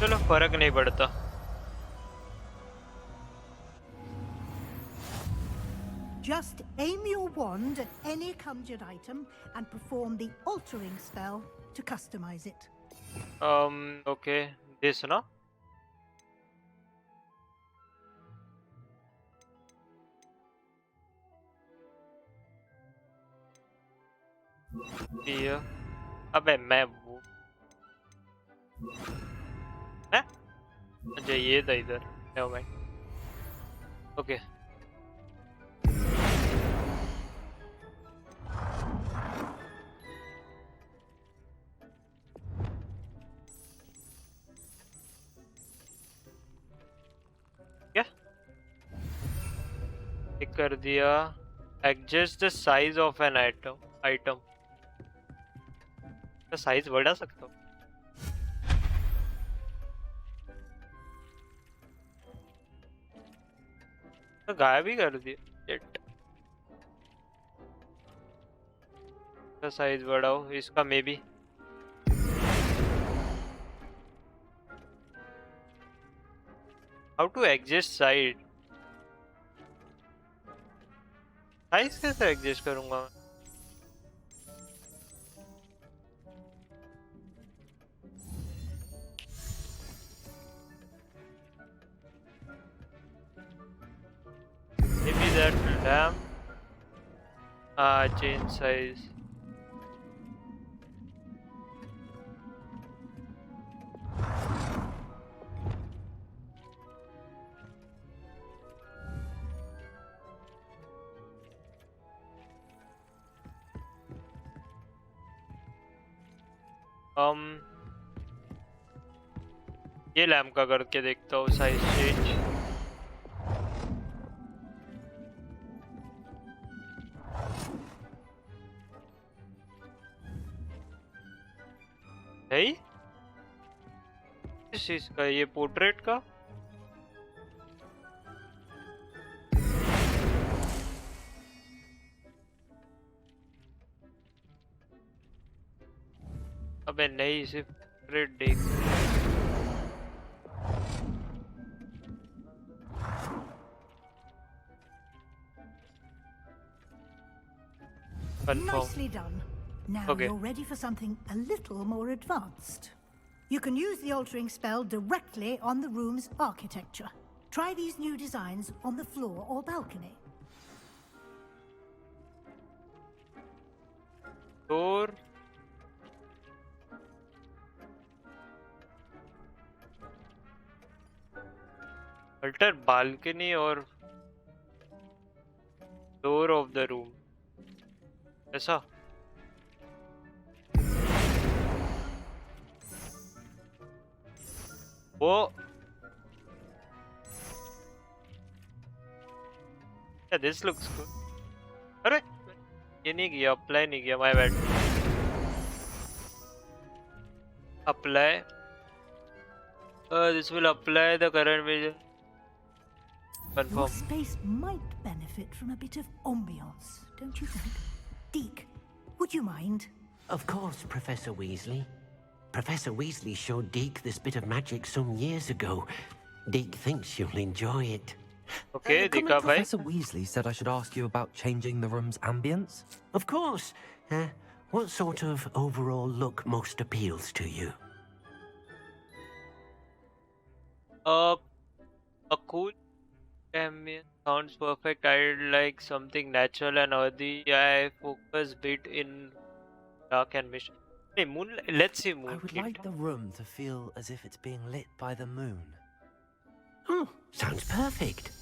चलो फर्क नहीं पड़ता। Just aim your wand at any conjured item and perform the altering spell to customize it. Okay, this no? ये अबे मैं वो हैं? अच्छा ये था इधर। Never mind. ओके क्या टिक कर दिया। Adjust the size of an item का साइज बढ़ा सकता हूँ। तो गायब ही कर दिया। Shit. का साइज बढ़ाओ इसका maybe. How to adjust size कैसे एडजस्ट करूंगा मैं? Maybe that lamp. Change size. ये लैम्प का करके देखता हूँ साइज चेंज। है इस चीज का ये पोर्ट्रेट का अबे नहीं सिर्फ पोर्ट्रेट देख। Nicely done. Now Okay. you're ready for something a little more advanced. You can use the altering spell directly on the room's architecture. Try these new designs on the floor or balcony. और alter balcony और door of the room ऐसा। वो this looks good. अरे ये नहीं किया apply नहीं किया my bad. Apply this will apply the current vision Your confirm. space might benefit from a bit of ambiance, don't you think? Deke, would you mind? Of course, Professor Weasley. Professor Weasley showed Deke this bit of magic some years ago. Deke thinks you'll enjoy it. Okay Comment दिखा भाई। Professor Weasley said I should ask you about changing the room's ambience. Of course. What sort of overall look most appeals to you? A cool ambient sounds perfect. I'd like something natural and earthy. I focus bit in dark and mist. Hey, moonlight. Let's see I would moonlight. like the room to feel as if it's being lit by the moon. Oh, sounds perfect.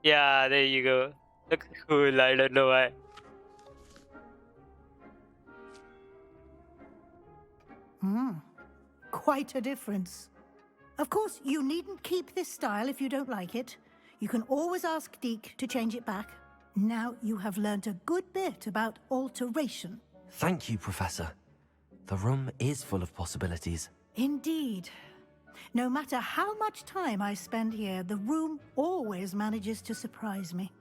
Yeah, there you go. Looks cool. I don't know why. Quite a difference. Of course, you needn't keep this style if you don't like it. You can always ask Deke to change it back. Now you have learnt a good bit about alteration. Thank you, Professor. The room is full of possibilities. Indeed. No matter how much time I spend here, the room always manages to surprise me.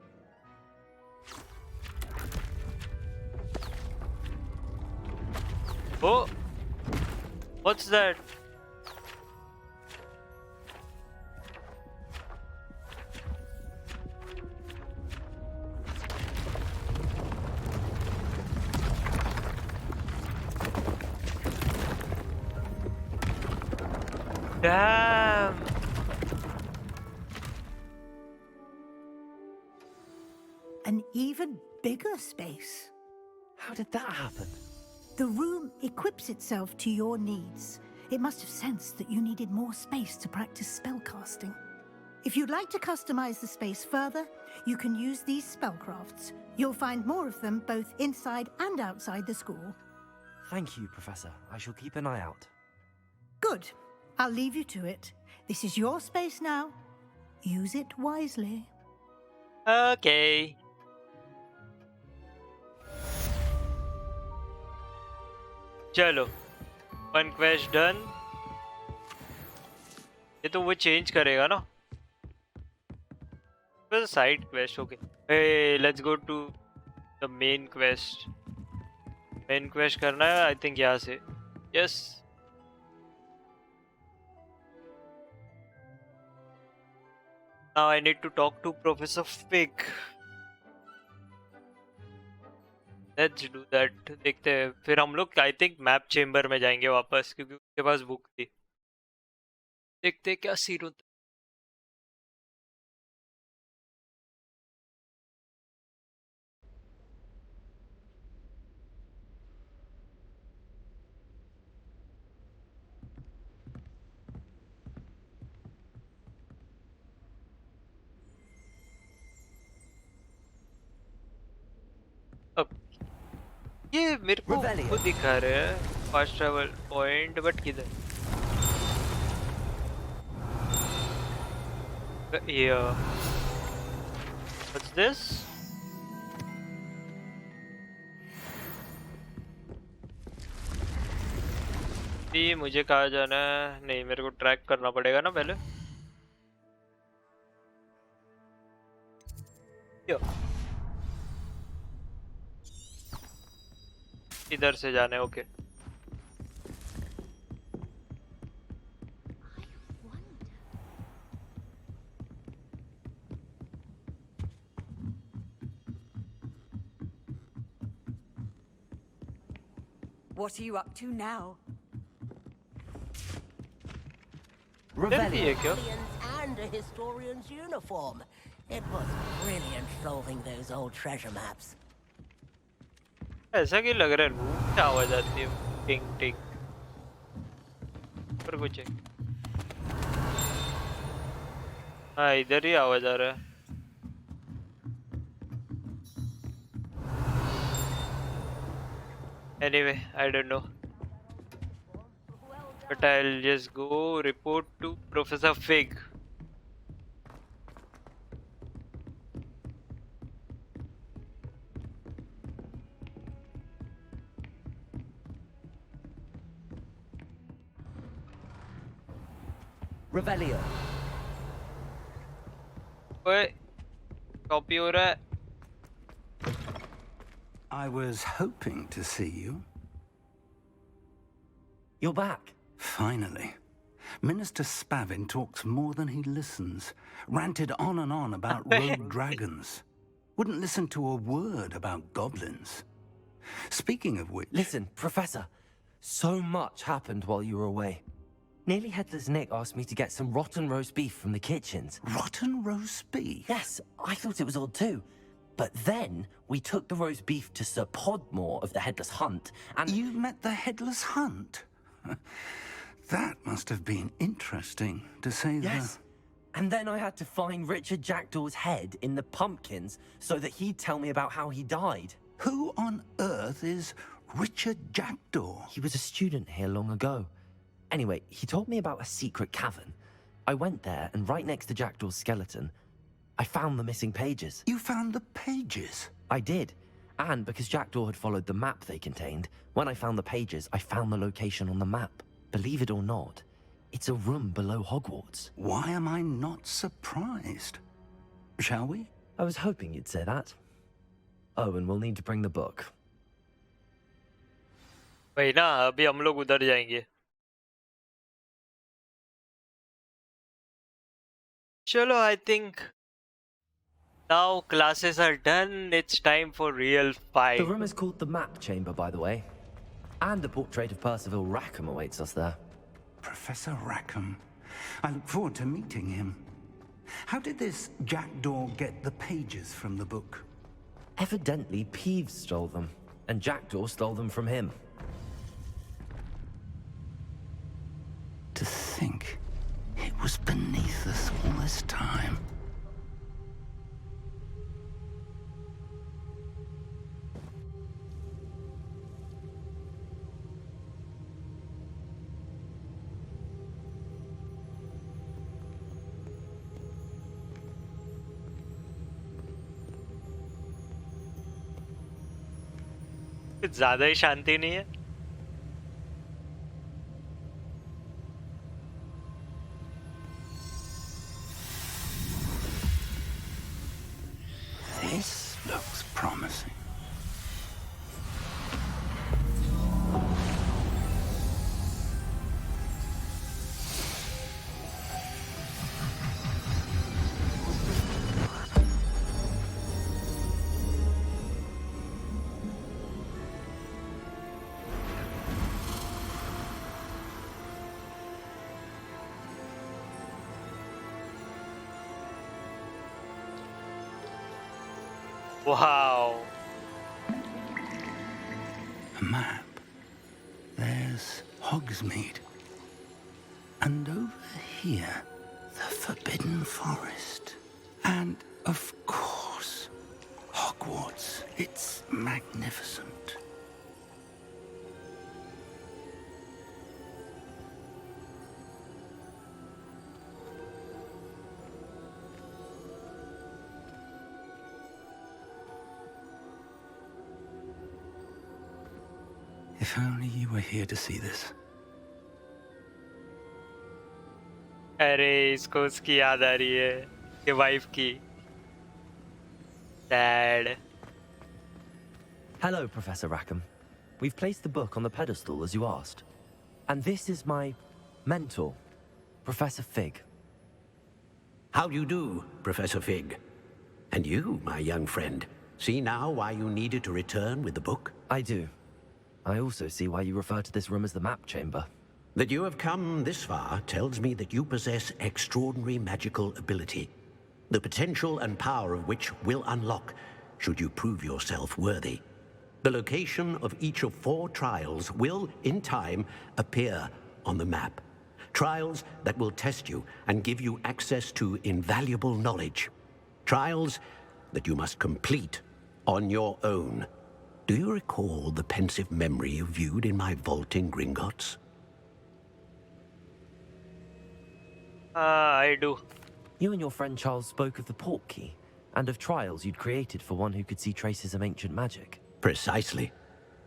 Oh, what's that? Damn. An even bigger space. How did that happen? The room equips itself to your needs. It must have sensed that you needed more space to practice spellcasting. If you'd like to customize the space further, you can use these spellcrafts. You'll find more of them both inside and outside the school. Thank you, Professor. I shall keep an eye out. Good. I'll leave you to it. This is your space now. Use it wisely. Okay. चलो, one quest done. ये तो वो change करेगा ना? It was a side quest, okay. Hey, let's go to the main quest. Main quest करना है, I think यहाँ से. Yes. Now I need to talk to Professor Fig. Let's do that. देखते हैं. फिर हम लोग I think मैप चेम्बर में जाएंगे वापस क्योंकि उसके पास बुक थी. देखते हैं क्या सीन होता है. अब ये मेरे को वो दिखा रहे हैं फास्ट ट्रैवल पॉइंट बट किधर yeah what's this ये मुझे कहाँ जाना है नहीं मेरे को ट्रैक करना पड़ेगा ना पहले इधर से जाना है okay What are you up to now? Revelio. And a historian's uniform. It was brilliant solving those old treasure maps. ऐसा क्यों लग रहा है रूम क्या आवाज आती है टिंग टिंग पर कुछ है हाँ इधर ही आवाज आ रहा है anyway I don't know but I'll just go report to Professor Fig. Revelio. ओए कॉपी हो रहा है I was hoping to see you. You're back. Finally. Minister Spavin talks more than he listens. Ranted on and on about rogue dragons. Wouldn't listen to a word about goblins. Speaking of which... Listen, Professor. So much happened while you were away. Nearly Headless Nick asked me to get some rotten roast beef from the kitchens. Rotten roast beef? Yes, I thought it was odd too. But then we took the roast beef to Sir Podmore of the Headless Hunt, and... You met the Headless Hunt? That must have been interesting, to say the... Yes. And then I had to find Richard Jackdaw's head in the pumpkins so that he'd tell me about how he died. Who on earth is Richard Jackdaw? He was a student here long ago. Anyway, he told me about a secret cavern. I went there, and right next to Jackdaw's skeleton, I found the missing pages. You found the pages? I did. And because Jackdaw had followed the map they contained, when I found the pages, I found the location on the map. Believe it or not, it's a room below Hogwarts. Why am I not surprised? Shall we? I was hoping you'd say that. Oh, and we'll need to bring the book. वही ना, अभी हम लोग उधर जाएंगे. चलो, I think now classes are done. It's time for real fight. The room is called the Map Chamber, by the way. And a portrait of Percival Rackham awaits us there. Professor Rackham. I look forward to meeting him. How did this Jackdaw get the pages from the book? Evidently, Peeves stole them, and Jackdaw stole them from him. To think it was beneath us all this time. कुछ ज्यादा ही शांति नहीं है. This looks promising. Wow. A map. There's Hogsmeade. And over here, the Forbidden Forest. And, of course, Hogwarts. It's magnificent. If only you were here to see this. अरे इसको उसकी याद आ रही है कि वाइफ की. Dad. Hello, Professor Rackham. We've placed the book on the pedestal as you asked. And this is my mentor, Professor Fig. How do you do, Professor Fig? And you, my young friend, see now why you needed to return with the book? I do. I also see why you refer to this room as the Map Chamber. That you have come this far tells me that you possess extraordinary magical ability, the potential and power of which will unlock should you prove yourself worthy. The location of each of 4 trials will, in time, appear on the map. Trials that will test you and give you access to invaluable knowledge. Trials that you must complete on your own. Do you recall the pensive memory you viewed in my vault in Gringotts? I do. You and your friend Charles spoke of the Portkey, and of trials you'd created for one who could see traces of ancient magic. Precisely.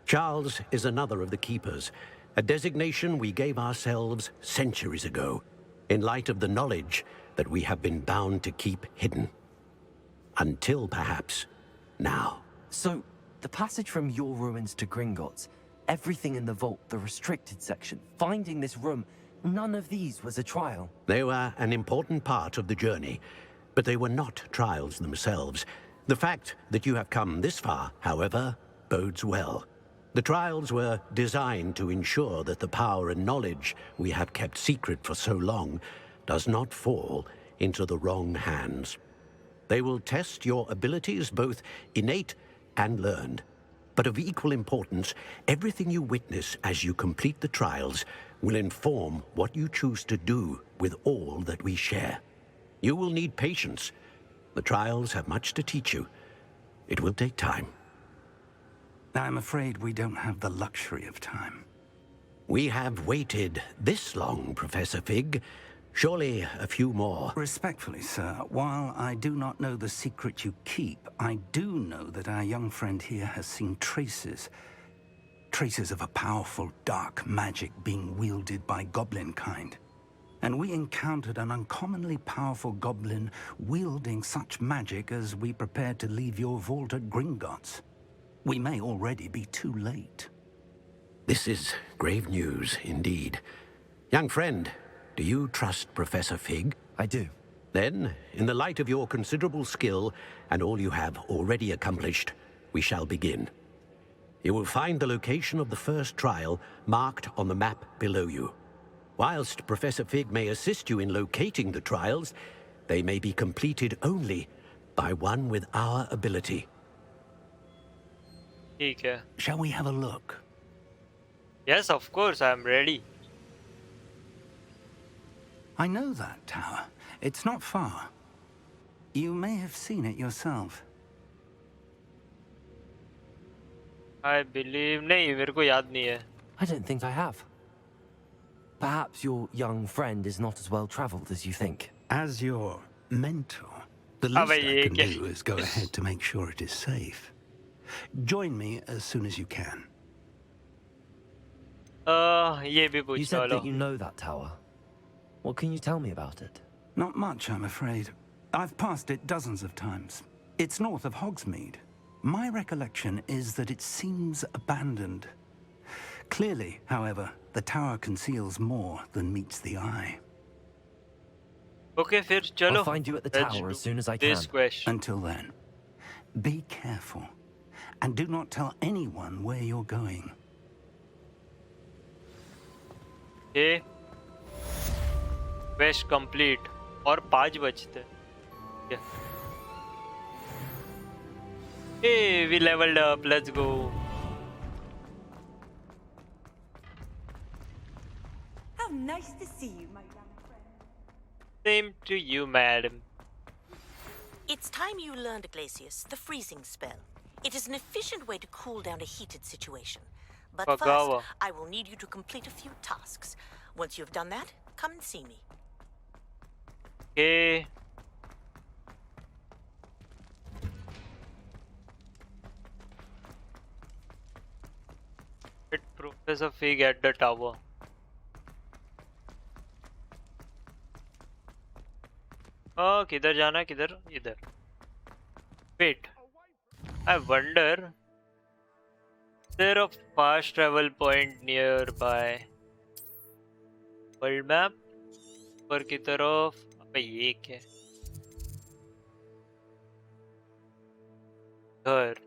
Charles is another of the Keepers, a designation we gave ourselves centuries ago, in light of the knowledge that we have been bound to keep hidden. Until, perhaps, now. So, the passage from your ruins to Gringotts, everything in the vault, the restricted section, finding this room, none of these was a trial. They were an important part of the journey, but they were not trials themselves. The fact that you have come this far, however, bodes well. The trials were designed to ensure that the power and knowledge we have kept secret for so long does not fall into the wrong hands. They will test your abilities, both innate and learned. But of equal importance, everything you witness as you complete the trials will inform what you choose to do with all that we share. You will need patience. The trials have much to teach you. It will take time. I'm afraid we don't have the luxury of time. We have waited this long, Professor Fig, Surely a few more. Respectfully, sir, while I do not know the secret you keep, I do know that our young friend here has seen traces. Traces of a powerful dark magic being wielded by goblin kind. And we encountered an uncommonly powerful goblin wielding such magic as we prepared to leave your vault at Gringotts. We may already be too late. This is grave news indeed. Young friend, do you trust Professor Fig? I do. Then, in the light of your considerable skill and all you have already accomplished, we shall begin. You will find the location of the first trial marked on the map below you. Whilst Professor Fig may assist you in locating the trials, they may be completed only by one with our ability. ठीक है. Shall we have a look? Yes, of course, I am ready. I know that tower. It's not far. You may have seen it yourself. I believe नहीं, मेरे को याद नहीं है. I don't think I have. Perhaps your young friend is not as well traveled as you think. As your mentor, the Ah, least bhai, I ye can kya- do is go ahead to make sure it is safe. Join me as soon as you can. ये भी You पूछ said low. that you know that tower. What can you tell me about it? Not much, I'm afraid. I've passed it dozens of times. It's north of Hogsmeade. My recollection is that it seems abandoned. Clearly, however, the tower conceals more than meets the eye. Okay, फिर चलो. I'll find you at the Let's tower as do soon as I this can. question. Until then, be careful. And do not tell anyone where you're going. Okay. Quest complete. और 5 बचते हैं. Yeah. Hey, we leveled up. Let's go. How nice to see you, my young friend. Same to you, madam. It's time you learned, Glacius, the freezing spell. It is an efficient way to cool down a heated situation. But Pagawa. first, I will need you to complete a few tasks. Once you've done that, come and see me. Okay. Hit Professor Fig at the tower. किधर जाना है? किधर? इधर. Wait. I wonder. Is there a fast travel point nearby? World map. ऊपर की तरफ. अबे ये क्या है? घर.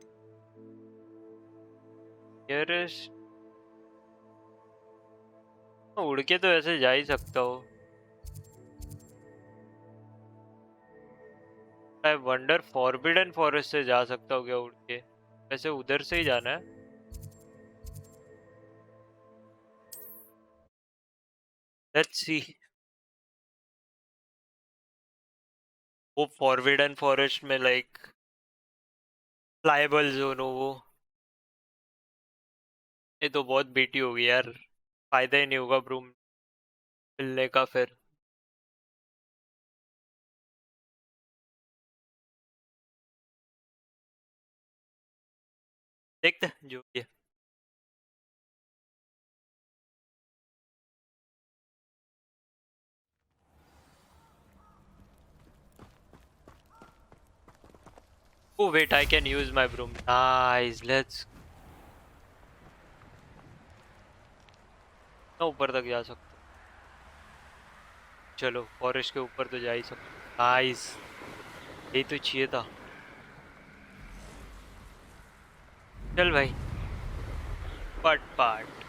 Nearest. उड़ के तो ऐसे जा ही सकता हो. I wonder Forbidden Forest से जा सकता हो क्या उड़ के? वैसे उधर से ही जाना है. Let's see. वो Forbidden Forest में like फ्लाइबल जोन हो वो. ये तो बहुत बेटी होगी यार. फायदा ही नहीं होगा ब्रूम मिलने का फिर. देखते हैं जो भी है. Oh wait, I can use my broom. Nice, let's. मैं ऊपर तक जा सकता हूँ. चलो फॉरेस्ट के ऊपर तो जा ही सकता. नाइस. यही तो चाहिए था. चल भाई. Part part.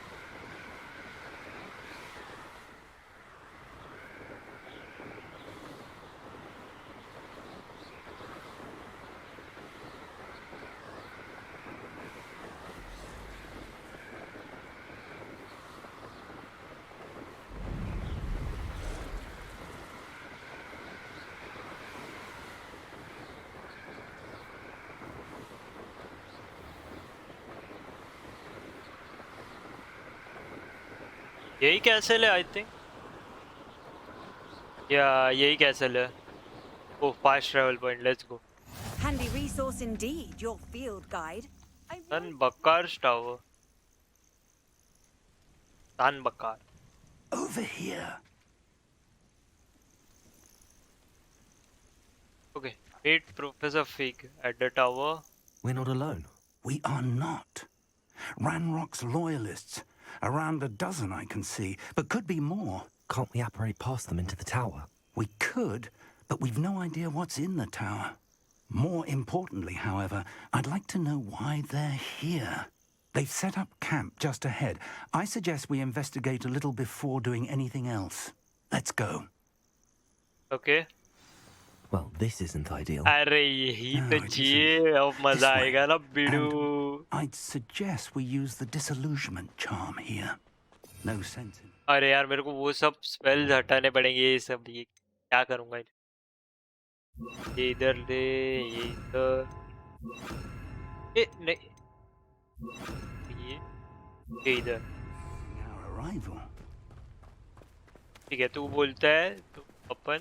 यही कैंसिल है आई थिंक. या यही कैसल है। Oh fast travel point, let's go. Handy resource indeed, your field guide. San Bakar tower, San Bakar. Over here. Okay, meet Professor Fig at the tower. We're not alone. We are not. Ranrock's loyalists. Around a dozen I can see, but could be more. Can't we apparate past them into the tower? We could, but we've no idea what's in the tower. More importantly, however, I'd like to know why they're here. They've set up camp just ahead. I suggest we investigate a little before doing anything else. Let's go. Okay. Well, this isn't ideal. अरे यही No, तो it चाहिए, isn't. अब मजा This way. आएगा ना बिडू। I'd suggest we use the disillusionment charm here. No sense in... अरे यार मेरे को वो सब स्पेल्स हटाने पड़ेंगे, ये सब ये क्या करूंगा। ये इधर दे, ये इधर, ये नहीं, ये इधर। Our arrival. ठीक है, तू बोलता है तो अपन।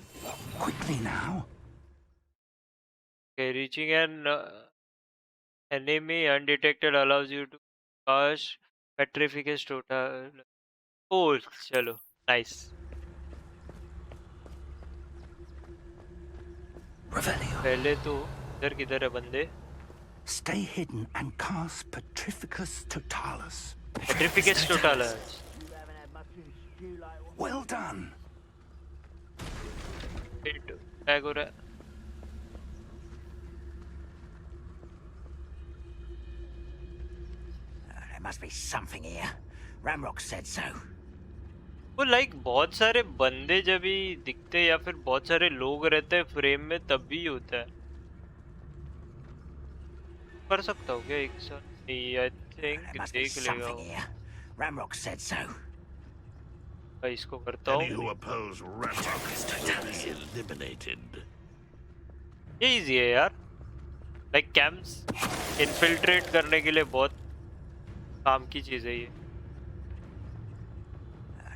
Quickly now. Okay, reaching an enemy undetected allows you to cast petrification total. Oh, चलो, nice. Revelio. पहले तो इधर किधर है बंदे? Stay hidden and cast Petrificus Totalis. Petrification totalus. Well done. Tag हो रहा है। There must be something here. Ramrock said so. वो लाइक बहुत सारे बंदे जब भी दिखते या फिर बहुत सारे लोग रहते हैं फ्रेम में तब भी होता है। कर सकता हूँ क्या एक साथ? नहीं, आई थिंक देख लेगा वो। Ramrock said so. भाई इसको करता Any who हूँ। oppose Ranrock will be eliminated. ये इजी है यार, लाइक कैंप्स इन्फिल्ट्रेट करने के लिए बहुत काम की चीज है ये।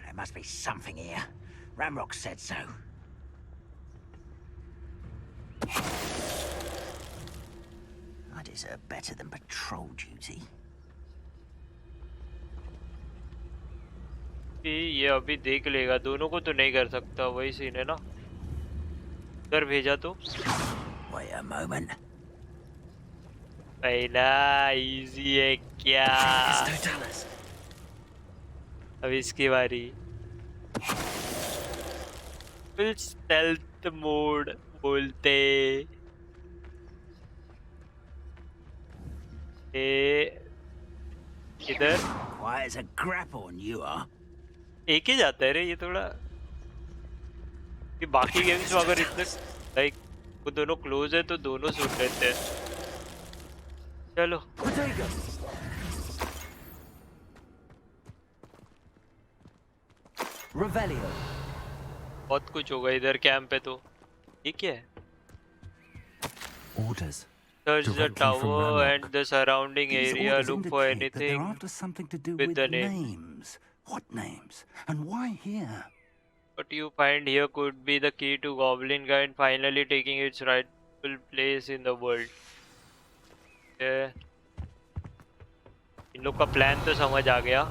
There must be something here. Ramrock said so. I deserve better than patrol duty. ये अभी देख लेगा, दोनों को तो नहीं कर सकता, वही सीन है ना। उधर भेजा तो Wait a moment. पहला इजी है क्या? अब इसकी बारी। फुल स्टेल्थ मोड बोलते। इधर Quiet as a grapple, you are. एक ही जाता है रे ये थोड़ा। कि बाकी गेम्स में अगर इतने लाइक वो दोनों क्लोज है तो दोनों सुन लेते हैं। चलो Revelio. बहुत कुछ होगा इधर कैंप पे तो। ये क्या है? Orders. Search the Directly from tower Ranrock. and the surrounding These area. orders Look for indicate that they're anything after something to do with with the name. names. What names? And why here? What you find here could be the key to Goblin Guide finally taking its rightful place in the world. इन लोग का plan तो समझ आ गया।